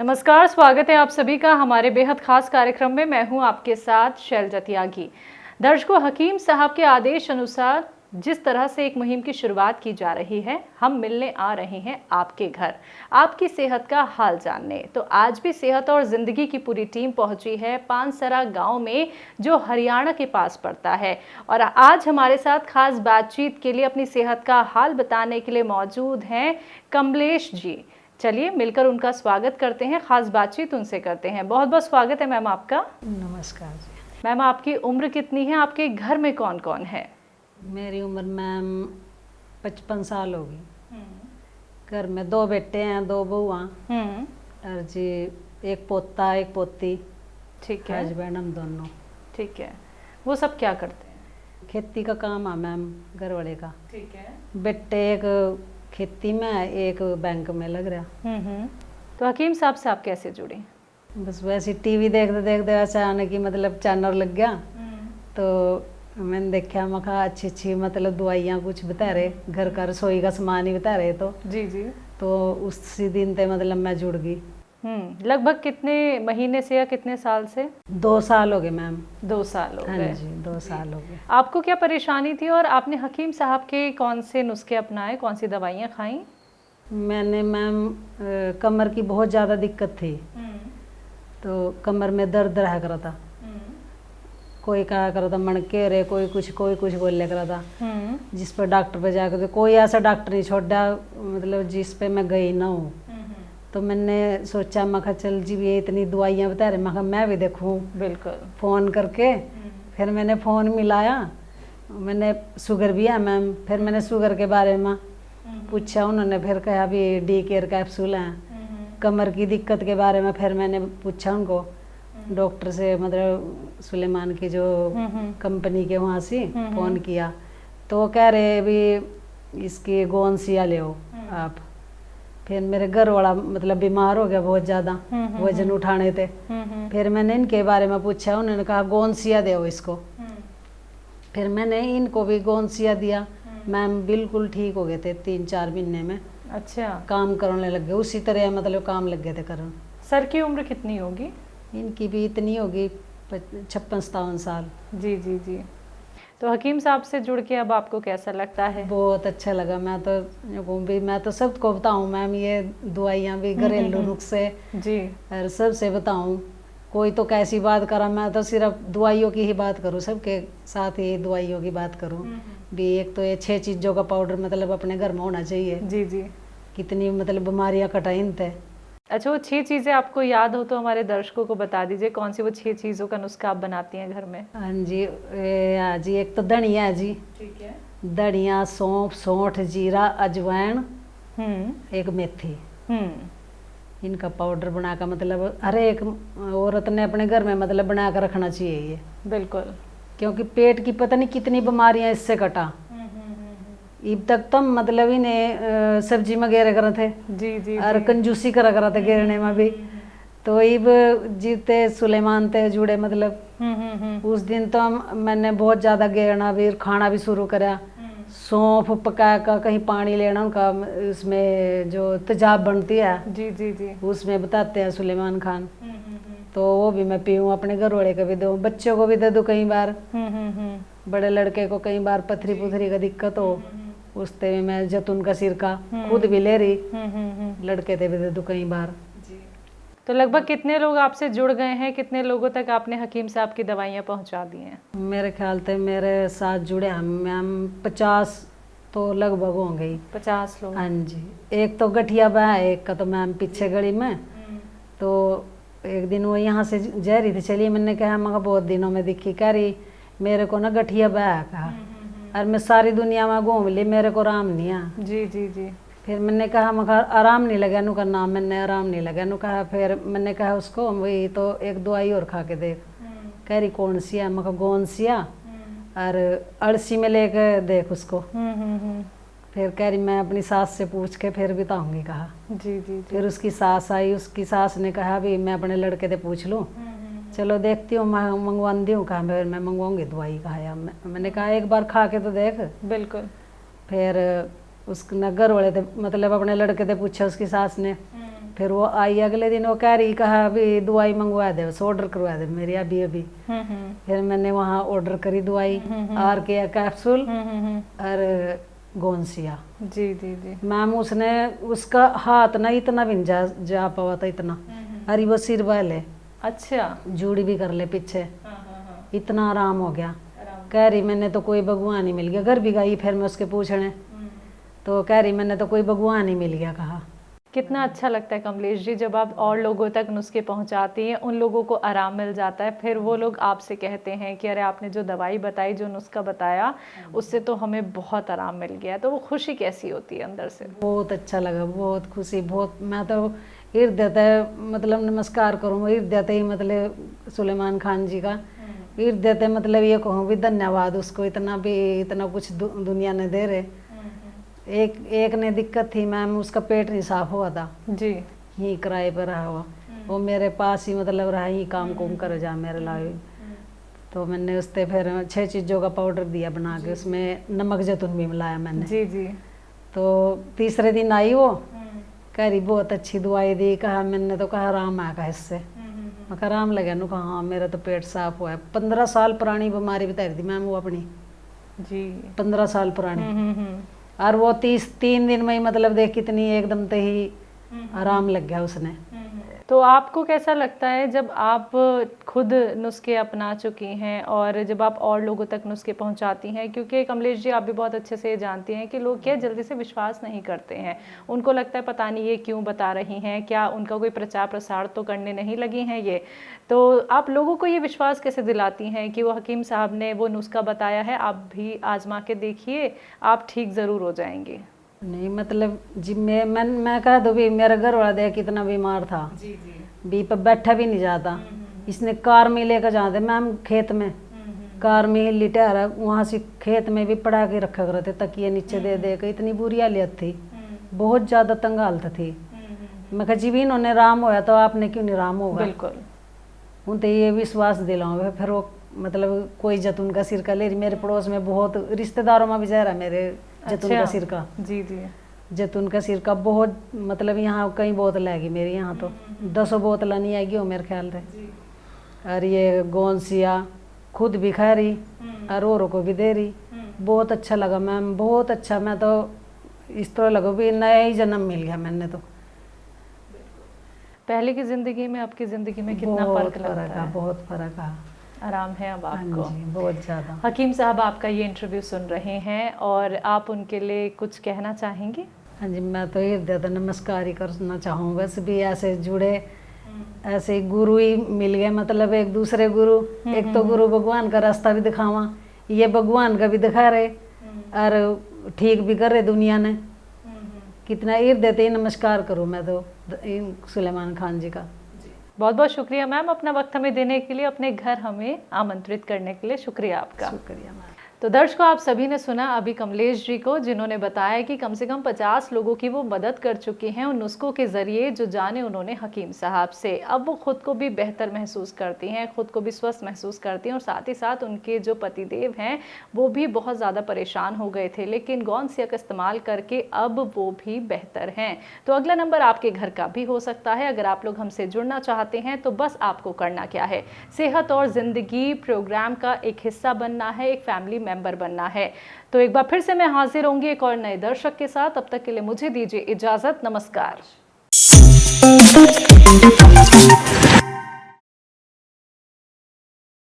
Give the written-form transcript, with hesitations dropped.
नमस्कार, स्वागत है आप सभी का हमारे बेहद खास कार्यक्रम में। मैं हूं आपके साथ शैलजा त्यागी। दर्शकों, हकीम साहब के आदेश अनुसार जिस तरह से एक मुहिम की शुरुआत की जा रही है, हम मिलने आ रहे हैं आपके घर, आपकी सेहत का हाल जानने। तो आज भी सेहत और जिंदगी की पूरी टीम पहुंची है पानसरा गांव में, जो हरियाणा के पास पड़ता है। और आज हमारे साथ खास बातचीत के लिए, अपनी सेहत का हाल बताने के लिए मौजूद हैं कमलेश जी। चलिए मिलकर उनका स्वागत करते हैं, खास बातचीत उनसे करते हैं। बहुत बहुत स्वागत है मैम आपका। नमस्कार जी। मैम, आपकी उम्र कितनी है? आपके घर में कौन कौन है? मेरी उम्र मैम 55 साल होगी। घर में 2 बेटे हैं, 2 बहुआ और जी एक पोता एक पोती। ठीक है। हस्बैंड हम दोनों। ठीक है। वो सब क्या करते हैं? खेती का काम है मैम, घर वाले का। ठीक है। बेटे एक खेती में, एक बैंक में लग रहा। तो हकीम साहब से आप कैसे जुड़े? बस वैसे टीवी देखते देखते अचानक ही मतलब चैनल लग गया, तो मैंने देखा, मैं कहा अच्छी अच्छी मतलब दवाइयाँ कुछ बता रहे, घर का रसोई का सामान ही बता रहे। तो जी जी। तो उसी दिन से मतलब मैं जुड़ गई। लगभग कितने महीने से या कितने साल से? 2 साल हो गए मैम। 2 साल हो हाँ गए। जी, 2 साल हो गए। आपको क्या परेशानी थी और आपने हकीम साहब के कौन से नुस्खे अपनाए, कौन सी दवाइयाँ खाई? मैंने मैम कमर की बहुत ज़्यादा दिक्कत थी, तो कमर में दर्द रहा करा था। कोई कहा करा था मणके रे, कोई कुछ बोले करा था। जिस पर डॉक्टर पे जाकर, कोई ऐसा डॉक्टर नहीं छोड़ा मतलब जिस पे मैं गई ना हूँ। तो मैंने सोचा, मैं कहा चल जी ये इतनी दवाइयाँ बता रहे, मैं कहा मैं भी देखूँ। बिल्कुल। फ़ोन करके फिर मैंने फ़ोन मिलाया, मैंने शुगर भी है मैम। फिर मैंने शुगर के बारे में पूछा, उन्होंने फिर कहा अभी डी केयर कैप्सूल हैं। कमर की दिक्कत के बारे में फिर मैंने पूछा उनको, डॉक्टर से, मतलब सुलेमान की जो कंपनी के वहाँ से फ़ोन किया, तो वो कह रहे अभी इसकी गोंसिया ले आप। फिर मेरे घर वाला मतलब बीमार हो गया बहुत ज़्यादा, वजन उठाने थे। फिर मैंने इनके बारे में पूछा, उन्होंने कहा गोंसिया दो इसको। फिर मैंने इनको भी गोंसिया दिया मैम, बिल्कुल ठीक हो गए थे 3-4 महीने में। अच्छा। काम करने लग गए उसी तरह, मतलब काम लग गए थे करने। सर की उम्र कितनी होगी? इनकी भी इतनी होगी 56-57 साल। जी जी जी। तो हकीम साहब से जुड़ के अब आपको कैसा लगता है? बहुत अच्छा लगा। मैं तो सबको बताऊं मैम, ये दवाइयाँ भी घरेलू नुस्खे जी, और सबसे बताऊं। कोई तो कैसी बात करा, मैं तो सिर्फ दवाइयों की ही बात करूं, सबके साथ ही दवाइयों की बात करूं भी। एक तो ये 6 चीज़ों का पाउडर मतलब अपने घर में होना चाहिए। जी जी। कितनी मतलब बीमारियां कटाइन थे। अच्छा, वो 6 चीज़ें आपको याद हो तो हमारे दर्शकों को बता दीजिए, कौन सी वो 6 चीज़ों का नुस्खा आप बनाती हैं घर में? हाँ जी, हाँ जी, एक तो धनिया है जी। ठीक है। धनिया, सौंफ, सौंठ, जीरा, अजवाइन, एक मेथी। इनका पाउडर बनाकर मतलब हर एक औरत ने अपने घर में मतलब बना कर रखना चाहिए ये। बिल्कुल। क्योंकि पेट की पता नहीं कितनी बीमारियां इससे कटा। अब तक तो मतलब इन्हें सब्जी में गेरे कर थे जी जी और कंजूसी करा थे गेरने में भी। तो अब जीते सुलेमान थे जुड़े मतलब उस दिन तो मैंने बहुत ज़्यादा गेरना भी, खाना भी शुरू करा। सौंफ पका कर कहीं पानी लेना उनका, उसमें जो तेजाब बनती है जी जी जी, उसमें बताते हैं सुलेमान खान। तो वो भी मैं पीऊँ, अपने घर वाले को भी दूँ, बच्चों को भी दे दूँ। कई बार बड़े लड़के को कई बार पथरी पुथरी का दिक्कत हो, उसते भी मैं जैतून का सिरका खुद भी ले रही, लड़के थे भी दे दूँ कई बार। तो लगभग कितने लोग आपसे जुड़ गए हैं? कितने लोगों तक आपने हकीम साहब की दवाइयाँ पहुँचा दी हैं? मेरे ख्याल से मेरे साथ जुड़े हम मैम 50 तो लगभग होंगे ही। 50 लोग? हाँ जी। एक तो गठिया बा है, एक का तो मैम पीछे गली में। तो एक दिन वो यहाँ से जा रही थी, चलिए मैंने कहा, मैं बहुत दिनों में दिखी, कह रही मेरे को ना गठिया बा है कहा, और मैं सारी दुनिया में घूम ली, मेरे को आराम नहीं है। जी जी जी। फिर मैंने कहा, मैं आराम नहीं लगा नु का नाम, मैंने आराम नहीं लगा नु कहा। फिर मैंने कहा उसको, वही तो एक दवाई और खा के देख। कह रही कौन सी है? मैं कहा गोंसिया और अड़सी में लेके देख उसको। फिर कह रही मैं अपनी सास से पूछ के फिर बताऊंगी कहा। जी जी जी। फिर उसकी सास आई, उसकी सास ने कहा भी मैं अपने लड़के से पूछ लूँ, चलो देखती हूँ, मैं मंगवाती हूँ कहा। फिर मैं मंगवाऊंगी दवाई कहा यार। मैंने कहा एक बार खा के तो देख। बिल्कुल। फिर उसके नगर वाले थे मतलब अपने लड़के से पूछा उसकी सास ने। फिर वो आई अगले दिन, वो कह रही, कहा अभी दवाई मंगवा दे, बस ऑर्डर करवा दे मेरी अभी अभी। फिर मैंने वहाँ ऑर्डर करी दवाई, आर के कैप्सूल और गोंसिया। जी जी जी मैम उसने, उसका हाथ ना इतना भी नहीं जा पावा था इतना, अरे वो सिर वाले, अच्छा, जूड़ी भी कर ले पीछे, इतना आराम हो गया। कह रही मैंने तो कोई भगवान ही मिल गया। घर भी गई फिर मैं उसके पूछने, तो कह रही मैंने तो कोई भगवान ही मिल गया। कहा कितना अच्छा लगता है कमलेश जी जब आप और लोगों तक नुस्खे पहुंचाती हैं, उन लोगों को आराम मिल जाता है, फिर वो लोग आपसे कहते हैं कि अरे आपने जो दवाई बताई, जो नुस्खा बताया, उससे तो हमें बहुत आराम मिल गया। तो वो खुशी कैसी होती है अंदर से? बहुत अच्छा लगा, बहुत खुशी, बहुत। मैं तो हृदय मतलब नमस्कार करूँ हृदय ही, मतलब सुलेमान खान जी का हृदय, मतलब ये कहूँ भी धन्यवाद उसको, इतना भी इतना कुछ दुनिया ने दे रहे। एक ने दिक्कत थी मैम, उसका पेट नहीं साफ हुआ था जी, यहीं किराए पर रहा हुआ, वो मेरे पास ही मतलब रहा, ही काम कुम कर जा मेरे लाए। तो मैंने उससे फिर 6 चीज़ों का पाउडर दिया बना के, उसमें नमक जैतून भी मिलाया मैंने। जी जी। तो तीसरे दिन आई वो, कह रही बहुत अच्छी दवाई दी। कहा मैंने तो कहा आराम आएगा इससे, मैं कहा आराम लगा नु, कहा हाँ मेरा तो पेट साफ हुआ है। 15 साल पुरानी बीमारी बता रही थी मैम वो अपनी जी, 15 साल पुरानी। और वो 3 दिन में ही मतलब देख कितनी एकदम से ही आराम लग गया उसने। तो आपको कैसा लगता है जब आप खुद नुस्खे अपना चुकी हैं और जब आप और लोगों तक नुस्खे पहुंचाती हैं? क्योंकि कमलेश जी आप भी बहुत अच्छे से जानती हैं कि लोग क्या जल्दी से विश्वास नहीं करते हैं, उनको लगता है पता नहीं ये क्यों बता रही हैं, क्या उनका कोई प्रचार प्रसार तो करने नहीं लगी हैं ये। तो आप लोगों को ये विश्वास कैसे दिलाती हैं कि वो हकीम साहब ने वो नुस्खा बताया है, आप भी आजमा के देखिए, आप ठीक ज़रूर हो जाएंगे? नहीं मतलब जी, मैं कह दो भी, मेरा घर वाला देख कितना बीमार था, जी जी, बी पर बैठा भी नहीं जाता। इसने कार में लेकर जाते मैम, खेत में कार में ही लिटा, वहाँ से खेत में भी पड़ा के रखा करते, तकिए नीचे दे दे के, इतनी बुरी हालत थी, बहुत ज़्यादा तंग हालत थी। मैं कहा जी भी इन्होंने राम होया तो आपने क्यों नहीं राम होगा। बिल्कुल, उनते ये विश्वास दिलाऊँ। फिर वो मतलब कोई जैतून का सिरका ले रही, मेरे पड़ोस में बहुत रिश्तेदारों में भी जा रहा मेरे जैतून का सिरका। जी जी, जैतून का सिरका बहुत, मतलब यहाँ कई बोतल आएगी मेरी, यहाँ तो 10 बोतल नहीं आएगी वो मेरे ख्याल से। और ये गोंसिया खुद भी खा रही और औरों को भी दे रही। बहुत अच्छा लगा मैम, बहुत अच्छा। मैं तो इस तरह लगा भी नया ही जन्म मिल गया मैंने तो। पहले की जिंदगी में आपकी जिंदगी में कितना फर्क लगता है? बहुत फर्क है, आराम है अब आपको? हाँ जी, बहुत ज़्यादा। हकीम साहब आपका ये इंटरव्यू सुन रहे हैं और आप उनके लिए कुछ कहना चाहेंगे? हाँ जी, मैं तो हृदय नमस्कार ही करना चाहूँगा। सभी ऐसे जुड़े, ऐसे गुरु ही मिल गए, मतलब एक दूसरे गुरु। एक तो गुरु भगवान का रास्ता भी दिखावा, ये भगवान का भी दिखा रहे और ठीक भी कर रहे दुनिया ने। कितना हृदय नमस्कार करूँ मैं तो सुलेमान खान जी का। बहुत बहुत शुक्रिया मैम, अपना वक्त हमें देने के लिए, अपने घर हमें आमंत्रित करने के लिए शुक्रिया आपका। शुक्रिया मैम। तो दर्शकों, आप सभी ने सुना अभी कमलेश जी को, जिन्होंने बताया कि कम से कम 50 लोगों की वो मदद कर चुके हैं उन नुस्खों के जरिए जो जाने उन्होंने हकीम साहब से। अब वो खुद को भी बेहतर महसूस करती हैं, खुद को भी स्वस्थ महसूस करती हैं और साथ ही साथ उनके जो पतिदेव हैं वो भी बहुत ज़्यादा परेशान हो गए थे, लेकिन गोंसिया का इस्तेमाल करके अब वो भी बेहतर हैं। तो अगला नंबर आपके घर का भी हो सकता है। अगर आप लोग हमसे जुड़ना चाहते हैं तो बस आपको करना क्या है, सेहत और ज़िंदगी प्रोग्राम का एक हिस्सा बनना है, एक फैमिली मेंबर बनना है। तो एक बार फिर से मैं हाजिर होंगी एक और नए दर्शक के साथ। तब तक के लिए मुझे दीजिए इजाजत। नमस्कार।